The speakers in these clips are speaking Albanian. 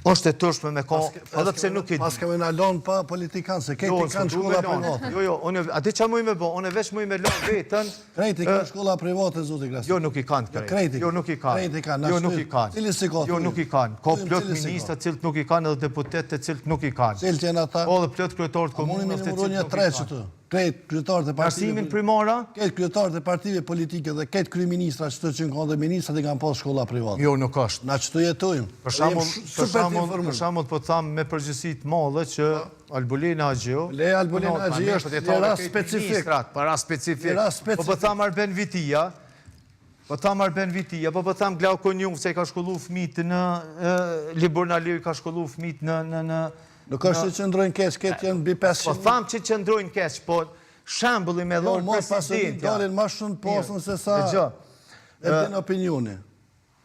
është e tërshme me ka, edhe pse nuk e di. Pas kemi në alon pa politikan, se kejti kanë shkolla private. Jo, ati që mu i me bo, unë veç mu i me lanë vetën. Krejti kanë shkolla private, zoti Krasi. Jo, nuk i kanë krejti. Jo, nuk i kanë. Jo, nuk i kanë. Cili si ka? Jo, nuk i kanë. Ka plot ministra cilët nuk i kanë edhe deputetet cilët nuk i kanë. Cilë që janë ata? O dhe plot kryetarët komunës të cilët nuk i kanë. Kretë kryetarët e partive... Arsimin primara? Kretë kryetarët e partive politike dhe kretë kryeministra që të që në dhe ministrat i kanë pas shkolla private. Jo, nuk është. Na që të jetojmë. Për shambull po të thamë me përgjësit madhe që Albulina Agjio... Le Albulina Agjio është lera specifik. Para specifik. Po të thamë Arben Vitia, po të thamë Glauko Njung, se i ka shkollu fmit në... Libor Naliu i ka shkollu fmit në... Nuk është që qëndrojnë keq, këtë janë bi 500... Po thamë që qëndrojnë keq, po shembulli me dhonë presidentja... Dalin ma shumë posën se sa e din opinioni.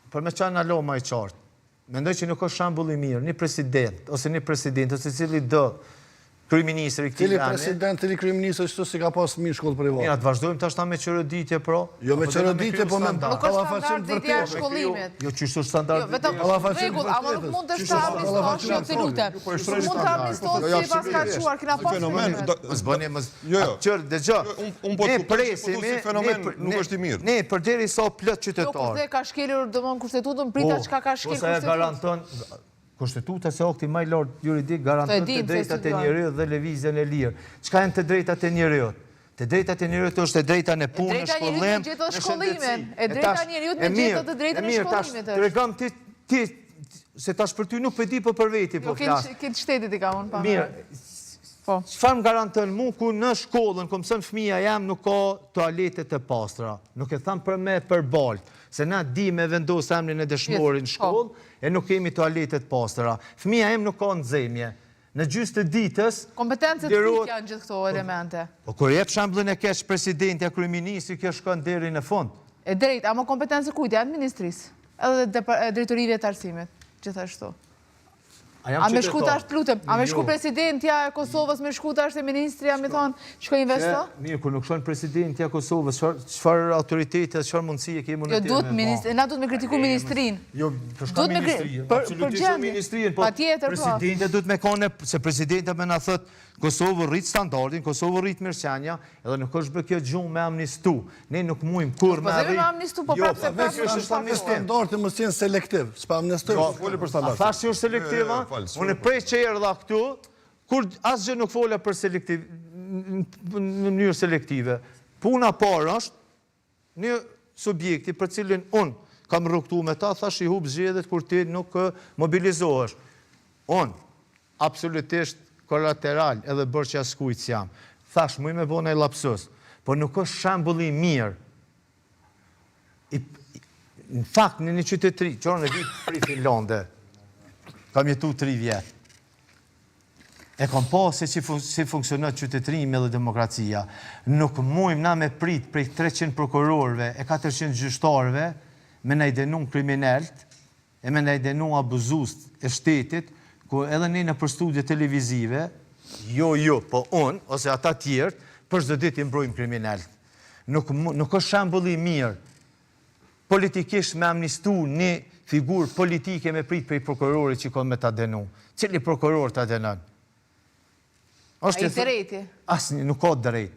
Për me qanë alo ma i qartë, mendoj që nuk është shembulli mirë, një president, ose cili dë kryeministri këti veni... Cili kryeministri qëtu si ka pas mirë shkollë private. Mira, të vazhdojmë të ashta me qërëditje, pro... Jo, me qërëditje, po me kalafacim të vërtetë. Shkollimit. Jo, që është standard vetëm rregull, ama nuk mund të shtamis jo të lutem. Mund të amistohet si pas ka quar, kena pas fenomen. Mëzbënje, qërë, dhe gjë, ne presimi, nuk është i mirë. Ne, përderi sa plët qytetarë. Kurse ka shkelur dëmon kushtetutën, prita çka ka shkel kushtetutën. Konstituta se akti më i lartë juridik garanton të drejtat e njerëzit dhe lëvizjen e lirë. Çka janë të drejtat e njerëzit? Të drejtat e njerëzit është e drejta në punë, shkollim, në shkollimin. E drejta e njerëzit në gjetën të drejtën e shkollimit. Tregom ti se tash për ty nuk e di, po për veti po flas. Këtë shtetit i ka unë pa. Mirë. Po. Çfarë më garanton mua ku në shkollën ku mëson fëmia jam nuk ka toalete të pastra. Nuk e tham për me për baltë. Se na di me vendos emrin e dëshmorit në shkollë, e nuk kemi toaletet pastra. Fëmia em nuk ka nxemje. Në gjysmë të ditës... Kompetencet kujt janë gjithë këto elemente? Po kur jep shembullin e keq presidentja, kryeministri, kjo shkon deri në fund. E drejt, ama kompetencet kujt janë ministrisë? Edhe drejtorive të arsimit, gjithashtu. A me shku tash të lutem, a me shku presidentja e Kosovës, me shku tash e ministria, me thonë, shko investo? Mirë, kur nuk shkon presidentja e Kosovës, qëfar autoritetet, qëfar mundësi e kemi në teme? Na duhet me kritiku ministrin. Jo, përshka ministrin, absolutisht ministrin, po presidentja duhet me kone, se presidentja me në thët, Kosovë rrit standardin, Kosovë rrit mirëqenia, edhe nuk është bë kjo gjumë me amnistu. Ne nuk mujmë kur me arri... Po me amnistu, po prapë se prapë standardi mos jenë selektiv, s'pa amnistoj. A thash që është selektiva? Unë e prej që erë dha këtu, kur asgjë nuk fola për selektiv, në mënyrë selektive. Puna parë është një subjekti për cilin unë kam rrugtu me ta, thash i hubë zgjedhjet kur ti nuk mobilizohesh. Unë, absolutisht kolateral edhe bërë që askujtës jam. Thash, mu i me bona i lapsus, por nuk është shembulli mirë. Në fakt, në një qytetëri, qorën e vitë pri Finlande, kam jetu 3 vjetë. E kam pa se si funksionat qytetërimi dhe demokracia. Nuk mujmë na me prit prej 300 prokurorve e 400 gjyqtarve me na i denun kriminelt e me na i denun abuzust e shtetit, ku edhe ne në për studje televizive, jo, po unë, ose ata tjertë, për çdo ditë i mbrojmë kriminelt. Nuk është shembulli mirë politikisht me amnistu një figurë politike me prit prej prokurorit që kon me ta denu. Cili prokuror ta denon? A i drejti? Asnjë, nuk ka drejt.